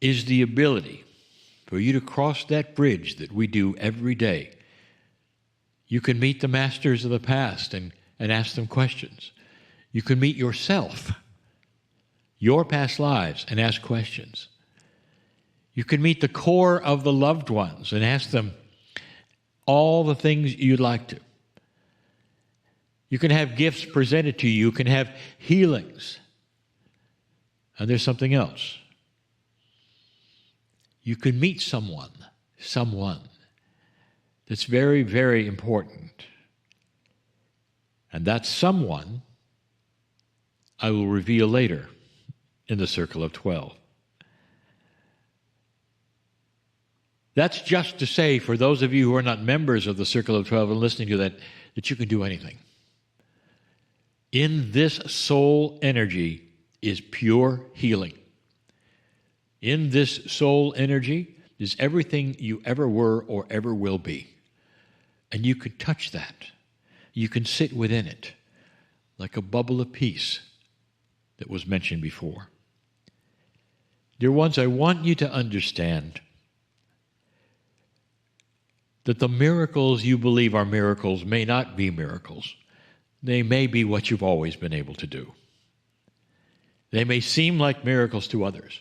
is the ability for you to cross that bridge that we do every day. You can meet the masters of the past and ask them questions. You can meet yourself, your past lives, and ask questions. You can meet the core of the loved ones and ask them all the things you'd like to. You can have gifts presented to you. You can have healings. And there's something else. You can meet someone that's very, very important. And that someone I will reveal later in the Circle of 12. That's just to say, for those of you who are not members of the Circle of 12 and listening to that you can do anything. In this soul energy is pure healing. In this soul energy is everything you ever were or ever will be. And you can touch that. You can sit within it like a bubble of peace that was mentioned before. Dear ones, I want you to understand that the miracles you believe are miracles may not be miracles. They may be what you've always been able to do. They may seem like miracles to others,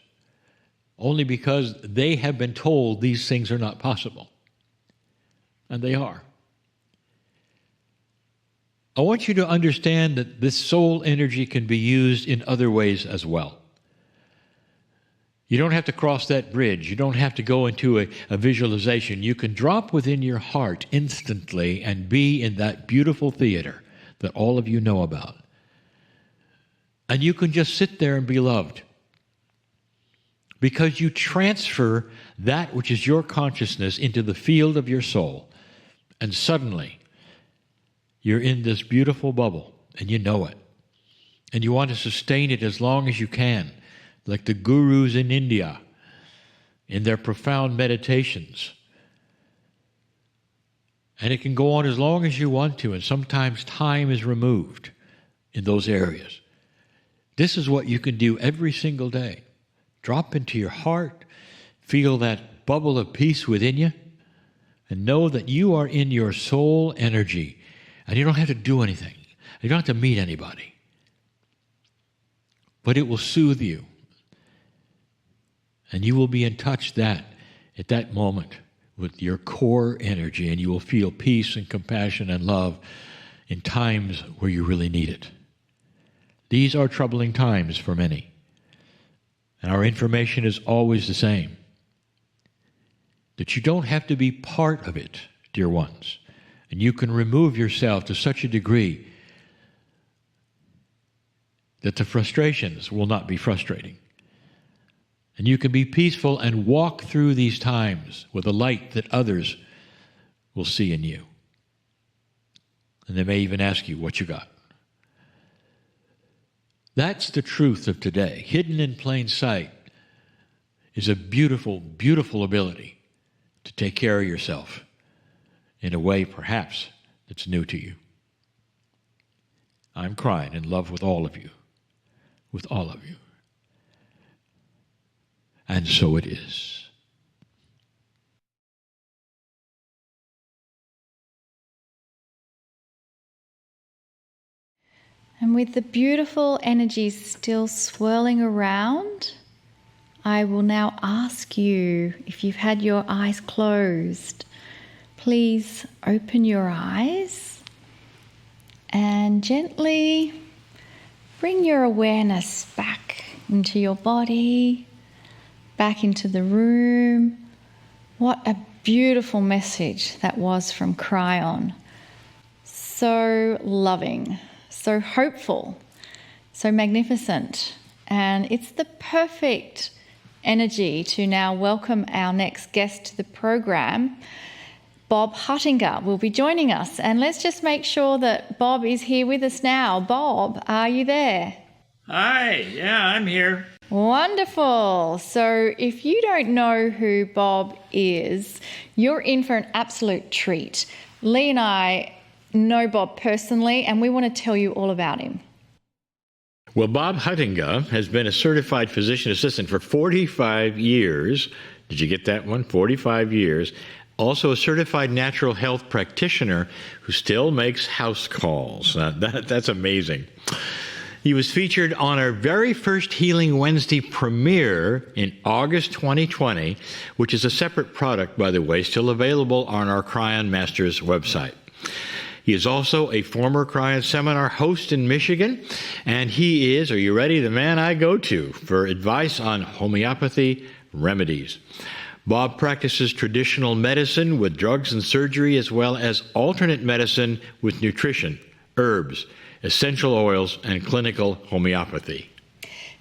only because they have been told these things are not possible. And they are. I want you to understand that this soul energy can be used in other ways as well. You don't have to cross that bridge. You don't have to go into a visualization. You can drop within your heart instantly and be in that beautiful theater that all of you know about. And you can just sit there and be loved. Because you transfer that which is your consciousness into the field of your soul. And suddenly, you're in this beautiful bubble, and you know it. And you want to sustain it as long as you can, like the gurus in India, in their profound meditations. And it can go on as long as you want to, and sometimes time is removed in those areas. This is what you can do every single day. Drop into your heart, feel that bubble of peace within you, and know that you are in your soul energy, and you don't have to do anything. You don't have to meet anybody. But it will soothe you. And you will be in touch at that moment with your core energy, and you will feel peace and compassion and love in times where you really need it. These are troubling times for many. And our information is always the same. That you don't have to be part of it, dear ones. And you can remove yourself to such a degree that the frustrations will not be frustrating. And you can be peaceful and walk through these times with a light that others will see in you. And they may even ask you what you got. That's the truth of today. Hidden in plain sight is a beautiful, beautiful ability to take care of yourself in a way perhaps that's new to you. I'm Kryon in love with all of you. With all of you. And so it is. And with the beautiful energies still swirling around, I will now ask you, if you've had your eyes closed, please open your eyes and gently bring your awareness back into your body, back into the room. What a beautiful message that was from Kryon. So loving, so hopeful, so magnificent. And it's the perfect energy to now welcome our next guest to the program. Bob Huttinger will be joining us. And let's just make sure that Bob is here with us now. Bob, are you there? Hi, yeah, I'm here. Wonderful. So if you don't know who Bob is, you're in for an absolute treat. Lee and I know Bob personally, and we want to tell you all about him. Well, Bob Huttinga has been a certified physician assistant for 45 years. Did you get that one? 45 years. Also a certified natural health practitioner who still makes house calls. That's amazing. He was featured on our very first Healing Wednesday premiere in August 2020, which is a separate product, by the way, still available on our Kryon Masters website. He is also a former Kryon seminar host in Michigan, and he is, are you ready, the man I go to for advice on homeopathy remedies. Bob practices traditional medicine with drugs and surgery, as well as alternate medicine with nutrition, herbs, essential oils, and clinical homeopathy.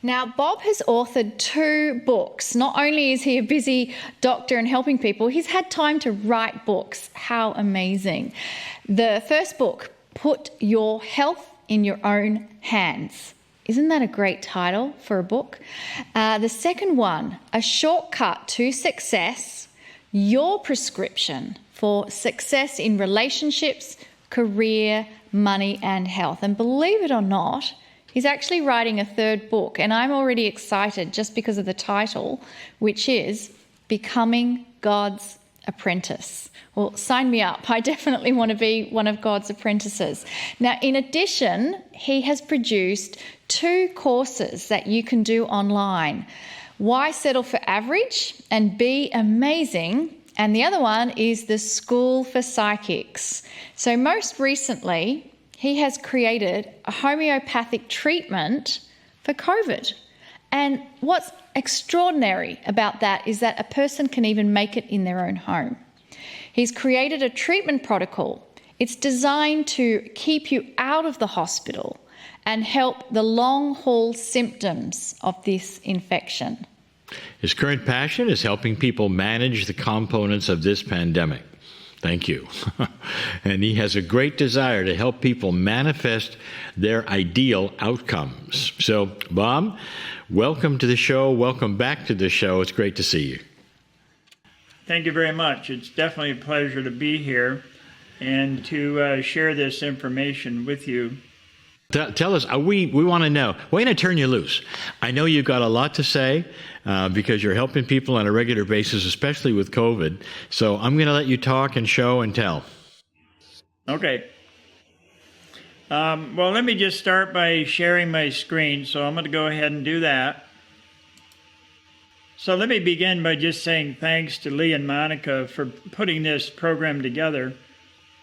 Now, Bob has authored 2 books. Not only is he a busy doctor and helping people, he's had time to write books. How amazing. The first book, Put Your Health in Your Own Hands. Isn't that a great title for a book? The second one, A Shortcut to Success, Your Prescription for Success in Relationships, Career, Money and Health. And believe it or not, he's actually writing a 3rd book, and I'm already excited just because of the title, which is Becoming God's Apprentice. Well, sign me up. I definitely want to be one of God's apprentices. Now, in addition, he has produced 2 courses that you can do online. Why Settle for Average and Be Amazing. And the other one is the School for Psychics. So most recently, he has created a homeopathic treatment for COVID. And what's extraordinary about that is that a person can even make it in their own home. He's created a treatment protocol. It's designed to keep you out of the hospital and help the long-haul symptoms of this infection. His current passion is helping people manage the components of this pandemic. Thank you. And he has a great desire to help people manifest their ideal outcomes. So, Bob, welcome to the show. Welcome back to the show. It's great to see you. Thank you very much. It's definitely a pleasure to be here and to share this information with you. Tell us, we want to know. We're going to turn you loose. I know you've got a lot to say because you're helping people on a regular basis, especially with COVID. So I'm going to let you talk and show and tell. Okay. Well, let me just start by sharing my screen. So I'm going to go ahead and do that. So let me begin by just saying thanks to Lee and Monica for putting this program together.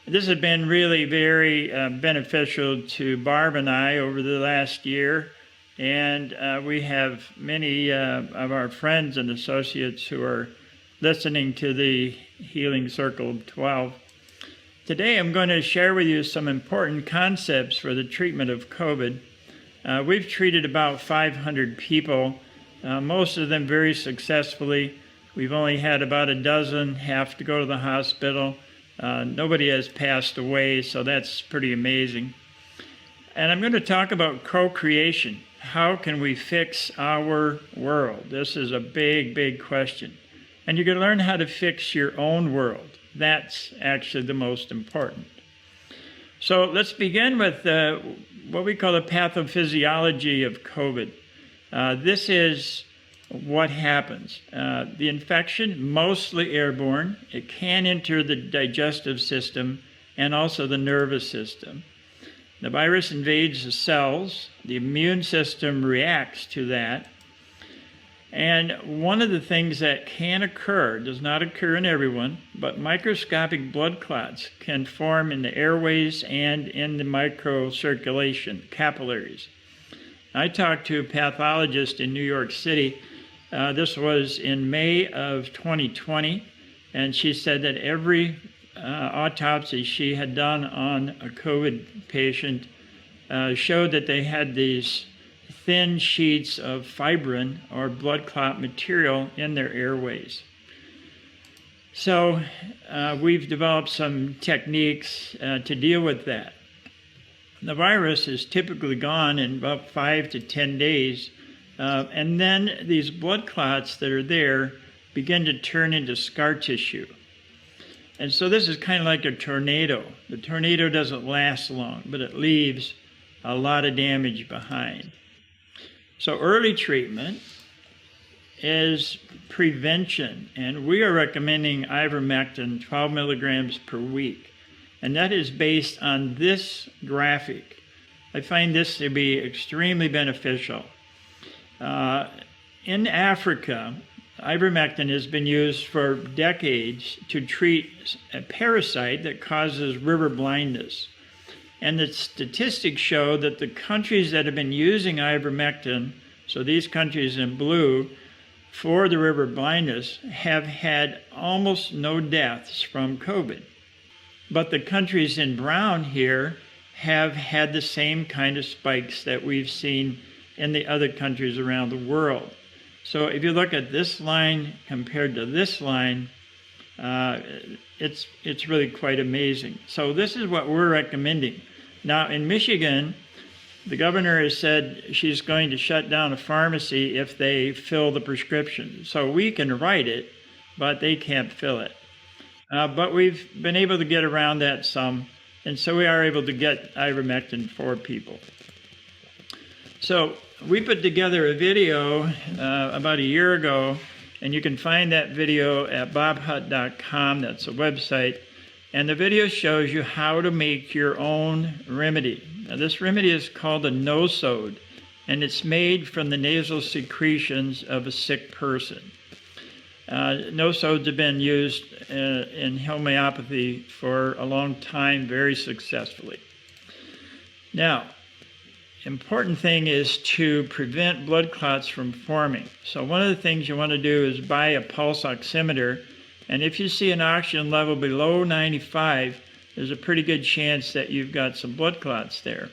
This has been really very beneficial to Barb and I over the last year, and we have many of our friends and associates who are listening to the Healing Circle of 12. Today I'm going to share with you some important concepts for the treatment of COVID. We've treated about 500 people, most of them very successfully. We've only had about a dozen have to go to the hospital. Nobody has passed away, so that's pretty amazing. And I'm going to talk about co-creation. How can we fix our world? This is a big, big question. And you're going to learn how to fix your own world. That's actually the most important. So let's begin with what we call the pathophysiology of COVID. This is what happens. The infection, mostly airborne, it can enter the digestive system and also the nervous system. The virus invades the cells. The immune system reacts to that. And one of the things that can occur, does not occur in everyone, but microscopic blood clots can form in the airways and in the microcirculation, capillaries. I talked to a pathologist in New York City. This was in May of 2020, and she said that every autopsy she had done on a COVID patient showed that they had these thin sheets of fibrin or blood clot material in their airways. So we've developed some techniques to deal with that. The virus is typically gone in about 5 to 10 days, and then these blood clots that are there begin to turn into scar tissue. And so this is kind of like a tornado. The tornado doesn't last long, but it leaves a lot of damage behind. So early treatment is prevention, and we are recommending ivermectin 12 milligrams per week. And that is based on this graphic. I find this to be extremely beneficial. In Africa, ivermectin has been used for decades to treat a parasite that causes river blindness. And the statistics show that the countries that have been using ivermectin, so these countries in blue, for the river blindness, have had almost no deaths from COVID. But the countries in brown here have had the same kind of spikes that we've seen in the other countries around the world. So if you look at this line compared to this line, it's really quite amazing. So this is what we're recommending. Now in Michigan, the governor has said she's going to shut down a pharmacy if they fill the prescription. So we can write it, but they can't fill it. But we've been able to get around that some, and so we are able to get ivermectin for people. So we put together a video about a year ago, and you can find that video at bobhutt.com. That's a website. And the video shows you how to make your own remedy. Now, this remedy is called a nosode, and it's made from the nasal secretions of a sick person. Nosodes have been used in homeopathy for a long time, very successfully. Now, important thing is to prevent blood clots from forming. So one of the things you want to do is buy a pulse oximeter, and if you see an oxygen level below 95, there's a pretty good chance that you've got some blood clots there.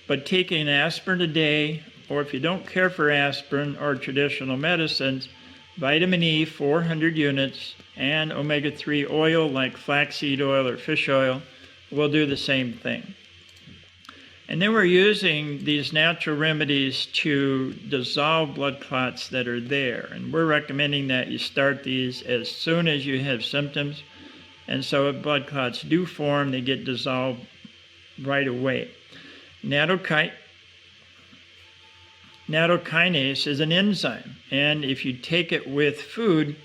But taking aspirin a day, or if you don't care for aspirin or traditional medicines, vitamin E, 400 units, and omega-3 oil like flaxseed oil or fish oil will do the same thing. And then we're using these natural remedies to dissolve blood clots that are there. And we're recommending that you start these as soon as you have symptoms. And so if blood clots do form, they get dissolved right away. Nattokinase is an enzyme. And if you take it with food,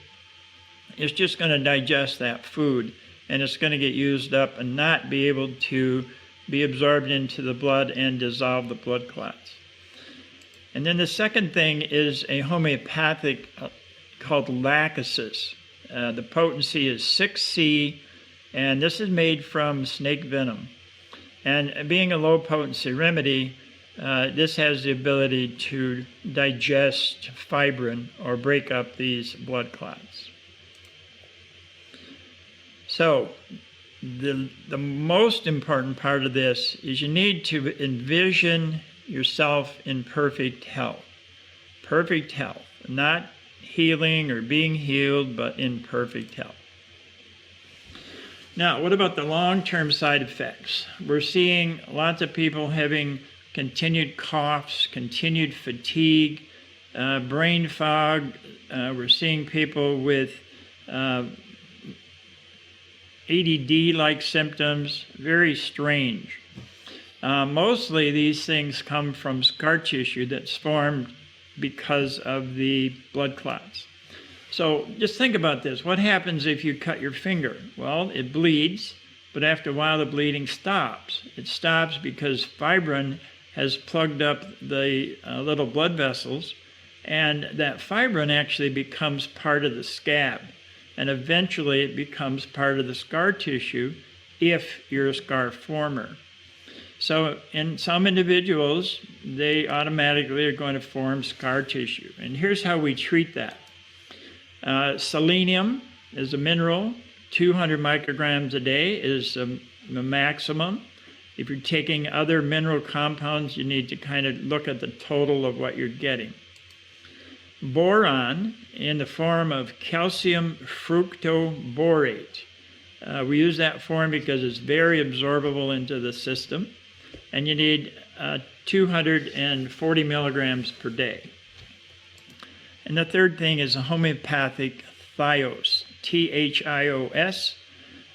it's just going to digest that food. And it's going to get used up and not be able to be absorbed into the blood and dissolve the blood clots. And then the second thing is a homeopathic called lachesis. The potency is 6C, and this is made from snake venom. And being a low potency remedy, this has the ability to digest fibrin or break up these blood clots. So the most important part of this is you need to envision yourself in perfect health. Perfect health, not healing or being healed, but in perfect health. Now, what about the long-term side effects? We're seeing lots of people having continued coughs, continued fatigue, brain fog. We're seeing people with ADD-like symptoms, very strange. Mostly these things come from scar tissue that's formed because of the blood clots. So just think about this. What happens if you cut your finger? Well, it bleeds, but after a while the bleeding stops. It stops because fibrin has plugged up the little blood vessels, and that fibrin actually becomes part of the scab. And eventually it becomes part of the scar tissue if you're a scar former. So in some individuals, they automatically are going to form scar tissue. And here's how we treat that. Selenium is a mineral. 200 micrograms a day is the maximum. If you're taking other mineral compounds, you need to kind of look at the total of what you're getting. Boron in the form of calcium fructoborate. We use that form because it's very absorbable into the system. And you need 240 milligrams per day. And the third thing is a homeopathic thios, Thios,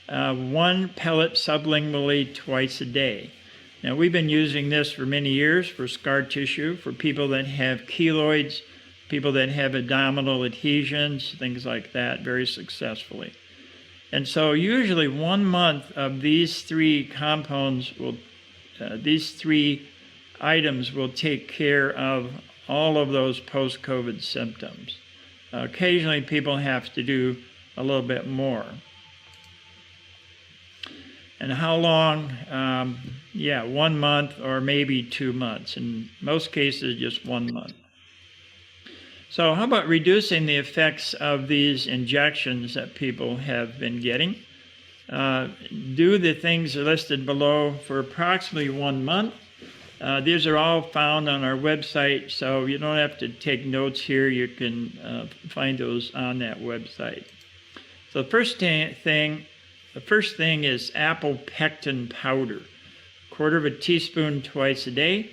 1 pellet sublingually twice a day. Now, we've been using this for many years for scar tissue, for people that have keloids, people that have abdominal adhesions, things like that, very successfully. And so usually 1 month of these three compounds these three items will take care of all of those post-COVID symptoms. Occasionally people have to do a little bit more. And how long? 1 month or maybe 2 months. In most cases, just 1 month. So how about reducing the effects of these injections that people have been getting? Do the things listed below for approximately 1 month. These are all found on our website, so you don't have to take notes here. You can find those on that website. So the first thing is apple pectin powder, 1/4 teaspoon twice a day.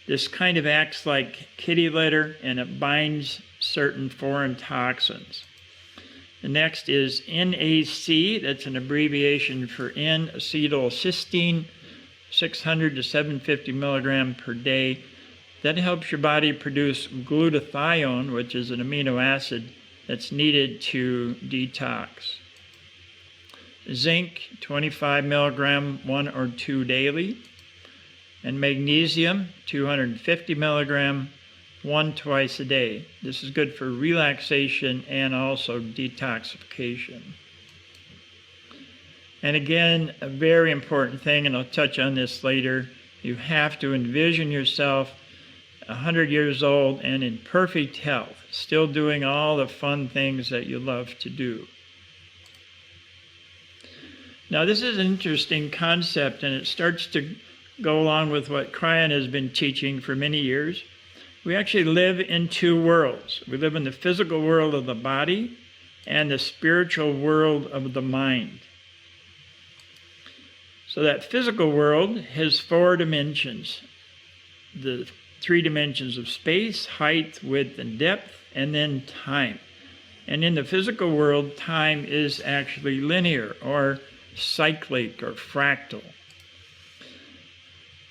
This kind of acts like kitty litter, and it binds certain foreign toxins. The next is NAC, that's an abbreviation for N-acetylcysteine, 600 to 750 milligram per day. That helps your body produce glutathione, which is an amino acid that's needed to detox. Zinc, 25 milligram, 1 or 2 daily. And magnesium, 250 milligram, 1 twice a day. This is good for relaxation and also detoxification. And again, a very important thing, and I'll touch on this later, you have to envision yourself 100 years old and in perfect health, still doing all the fun things that you love to do. Now, this is an interesting concept, and it starts to go along with what Kryon has been teaching for many years. We actually live in two worlds. We live in the physical world of the body and the spiritual world of the mind. So that physical world has 4 dimensions. The 3 dimensions of space, height, width, and depth, and then time. And in the physical world, time is actually linear or cyclic or fractal.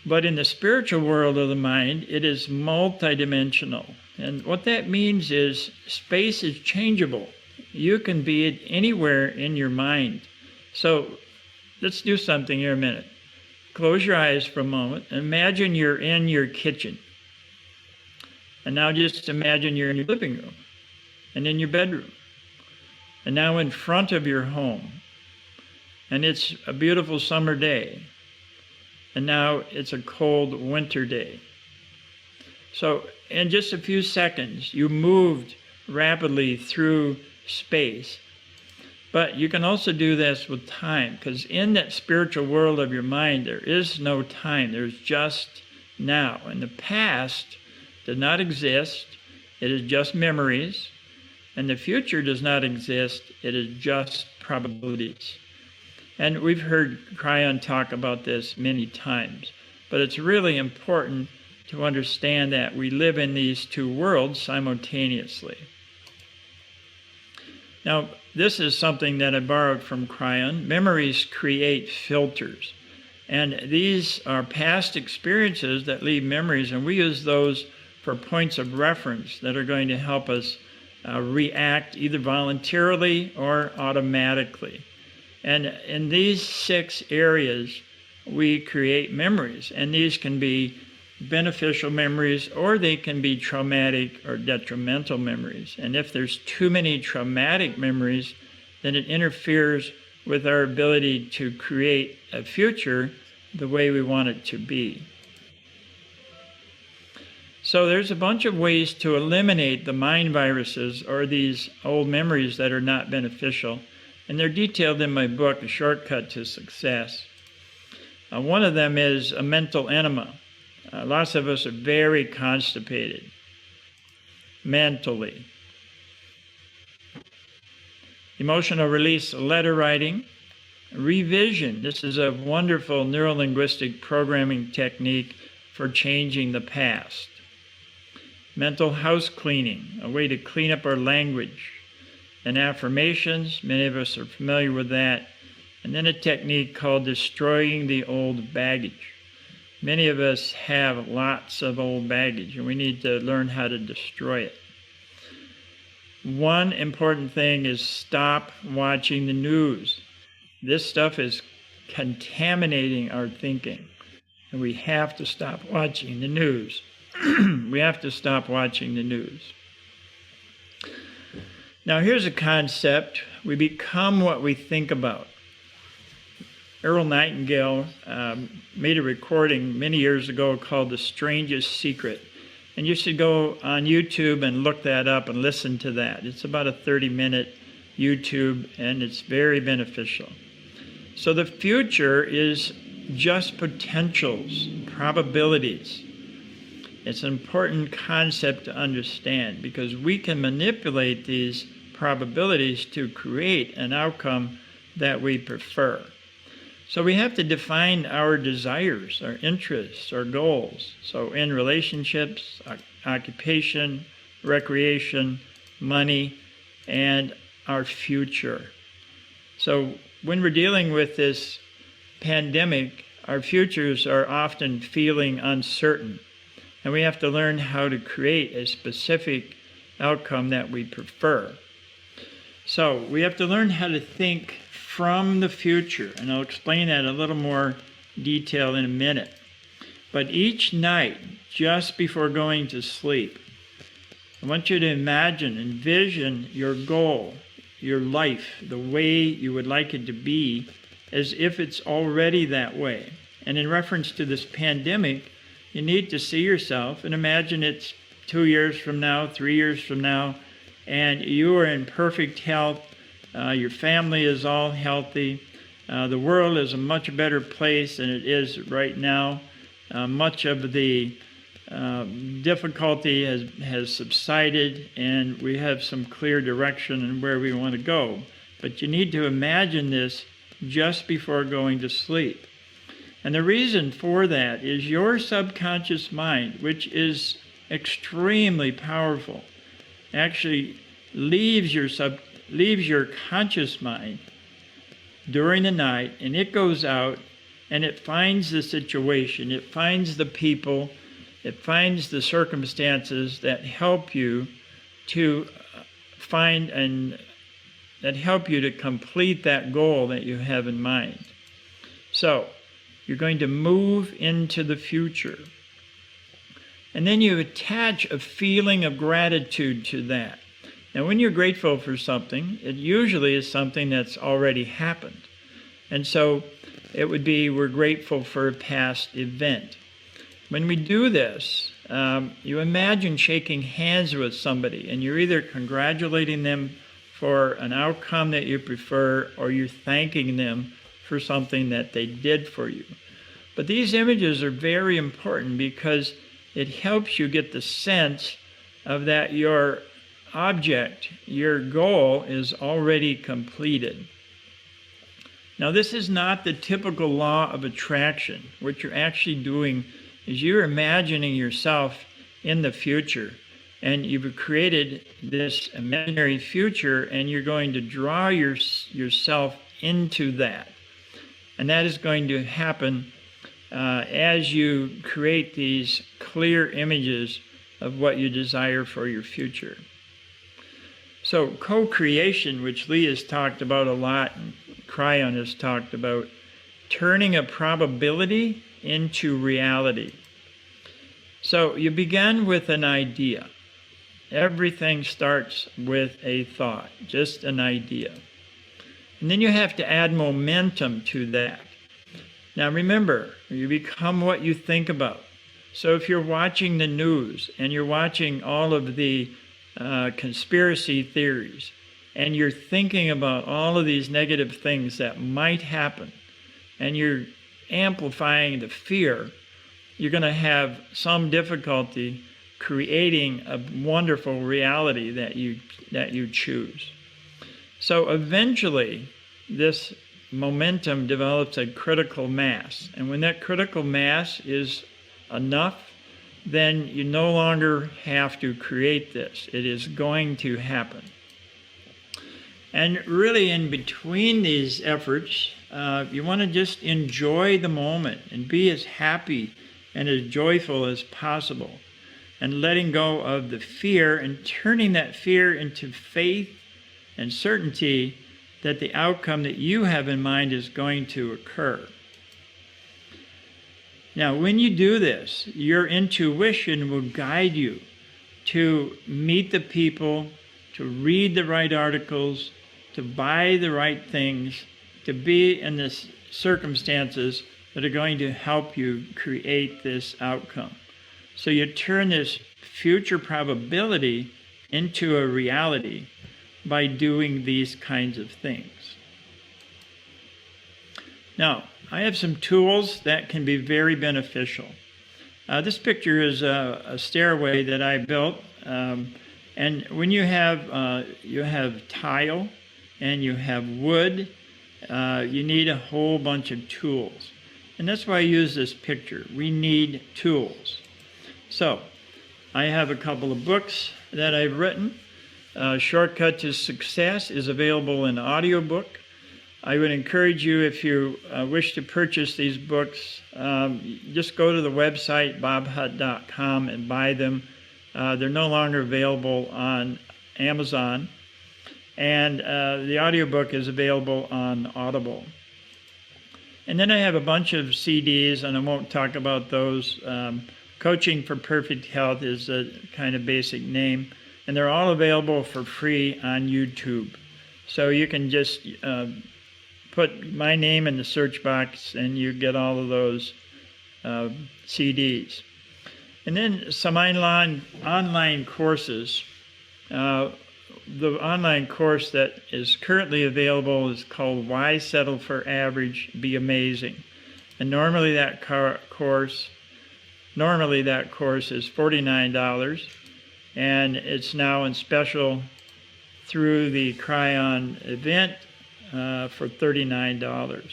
But in the spiritual world of the mind, it is multidimensional. And what that means is space is changeable. You can be anywhere in your mind. So let's do something here a minute. Close your eyes for a moment. Imagine you're in your kitchen. And now just imagine you're in your living room and in your bedroom. And now in front of your home. And it's a beautiful summer day. And now it's a cold winter day. So in just a few seconds, you moved rapidly through space. But you can also do this with time, because in that spiritual world of your mind, there is no time. There's just now. And the past does not exist. It is just memories. And the future does not exist. It is just probabilities. And we've heard Kryon talk about this many times, but it's really important to understand that we live in these two worlds simultaneously. Now, this is something that I borrowed from Kryon. Memories create filters, and these are past experiences that leave memories, and we use those for points of reference that are going to help us react either voluntarily or automatically. And in these 6 areas, we create memories. And these can be beneficial memories, or they can be traumatic or detrimental memories. And if there's too many traumatic memories, then it interferes with our ability to create a future the way we want it to be. So there's a bunch of ways to eliminate the mind viruses, or these old memories that are not beneficial. And they're detailed in my book, A Shortcut to Success. One of them is a mental enema. Lots of us are very constipated mentally. Emotional release, letter writing. Revision. This is a wonderful neurolinguistic programming technique for changing the past. Mental house cleaning, a way to clean up our language. And affirmations, many of us are familiar with that. And then a technique called destroying the old baggage. Many of us have lots of old baggage, and we need to learn how to destroy it. One important thing is stop watching the news. This stuff is contaminating our thinking, and we have to stop watching the news. We have to stop watching the news. Now, here's a concept. We become what we think about. Earl Nightingale made a recording many years ago called The Strangest Secret. And you should go on YouTube and look that up and listen to that. It's about a 30-minute YouTube, and it's very beneficial. So the future is just potentials, probabilities. It's an important concept to understand because we can manipulate these probabilities to create an outcome that we prefer. So we have to define our desires, our interests, our goals. So in relationships, occupation, recreation, money, and our future. So when we're dealing with this pandemic, our futures are often feeling uncertain. And we have to learn how to create a specific outcome that we prefer. So we have to learn how to think from the future, and I'll explain that in a little more detail in a minute. But each night, just before going to sleep, I want you to envision your goal, your life, the way you would like it to be, as if it's already that way. And in reference to this pandemic, you need to see yourself and imagine it's 2 years from now, 3 years from now, and you are in perfect health. Your family is all healthy. The world is a much better place than it is right now. Much of the difficulty has subsided, and we have some clear direction in where we want to go. But you need to imagine this just before going to sleep. And the reason for that is your subconscious mind, which is extremely powerful, actually leaves your conscious mind during the night, and it goes out and it finds the situation, it finds the people, it finds the circumstances that help you to find and that help you to complete that goal that you have in mind. So you're going to move into the future. And then you attach a feeling of gratitude to that. Now, when you're grateful for something, it usually is something that's already happened. And so it would be we're grateful for a past event. When we do this, you imagine shaking hands with somebody, and you're either congratulating them for an outcome that you prefer, or you're thanking them for something that they did for you. But these images are very important because it helps you get the sense of that your object, your goal, is already completed. Now, this is not the typical law of attraction. What you're actually doing is you're imagining yourself in the future, and you've created this imaginary future, and you're going to draw yourself into that. And that is going to happen as you create these clear images of what you desire for your future. So co-creation, which Lee has talked about a lot and Kryon has talked about, turning a probability into reality. So you begin with an idea. Everything starts with a thought, just an idea. And then you have to add momentum to that. Now remember, you become what you think about. So if you're watching the news and you're watching all of the conspiracy theories, and you're thinking about all of these negative things that might happen, and you're amplifying the fear, you're going to have some difficulty creating a wonderful reality that you choose. So eventually, this momentum develops a critical mass, and when that critical mass is enough, then you no longer have to create this. It is going to happen. And really, in between these efforts, you want to just enjoy the moment and be as happy and as joyful as possible, and letting go of the fear and turning that fear into faith and certainty that the outcome that you have in mind is going to occur. Now, when you do this, your intuition will guide you to meet the people, to read the right articles, to buy the right things, to be in the circumstances that are going to help you create this outcome. So you turn this future probability into a reality by doing these kinds of things. Now, I have some tools that can be very beneficial. This picture is a stairway that I built, and when you have tile and you have wood, you need a whole bunch of tools. And that's why I use this picture. We need tools. So, I have a couple of books that I've written. Shortcut to Success is available in audiobook. I would encourage you, if you wish to purchase these books, just go to the website, bobhutt.com, and buy them. They're no longer available on Amazon. And the audiobook is available on Audible. And then I have a bunch of CDs, and I won't talk about those. Coaching for Perfect Health is a kind of basic name. And they're all available for free on YouTube. So you can just put my name in the search box and you get all of those CDs. And then some online courses. The online course that is currently available is called Why Settle for Average, Be Amazing. And normally that course is $49, and it's now in special through the Kryon event for $39.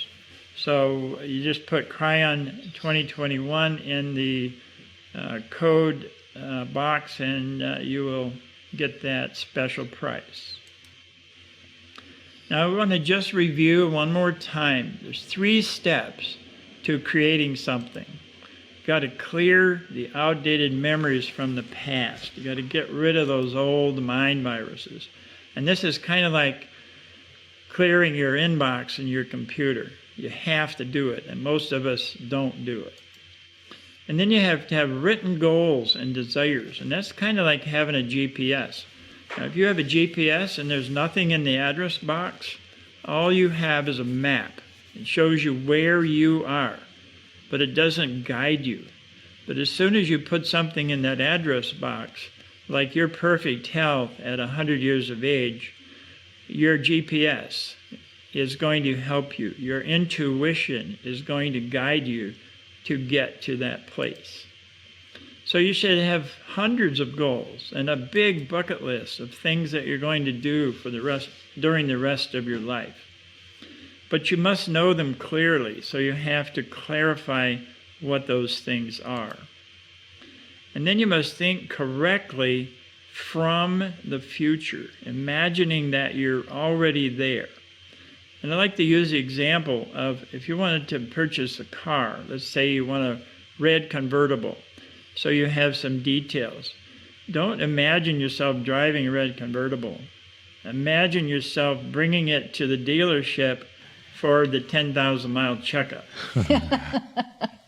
So you just put Kryon 2021 in the code box, and you will get that special price. Now I want to just review one more time. There's 3 steps to creating something. You've got to clear the outdated memories from the past. You've got to get rid of those old mind viruses. And this is kind of like clearing your inbox in your computer. You have to do it, and most of us don't do it. And then you have to have written goals and desires, and that's kind of like having a GPS. Now, if you have a GPS and there's nothing in the address box, all you have is a map. It shows you where you are, but it doesn't guide you. But as soon as you put something in that address box, like your perfect health at 100 years of age, your GPS is going to help you. Your intuition is going to guide you to get to that place. So you should have hundreds of goals and a big bucket list of things that you're going to do for during the rest of your life. But you must know them clearly, so you have to clarify what those things are. And then you must think correctly from the future, imagining that you're already there. And I like to use the example of if you wanted to purchase a car, let's say you want a red convertible, so you have some details. Don't imagine yourself driving a red convertible. Imagine yourself bringing it to the dealership for the 10,000-mile checkup.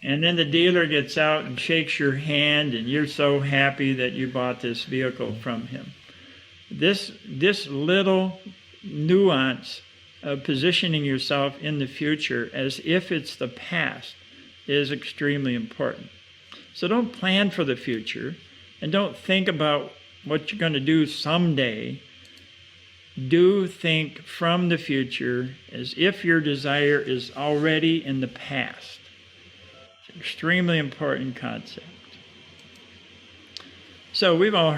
And then the dealer gets out and shakes your hand, and you're so happy that you bought this vehicle from him. This little nuance of positioning yourself in the future as if it's the past is extremely important. So don't plan for the future, and don't think about what you're going to do someday. Do think from the future as if your desire is already in the past. It's an extremely important concept. So we've all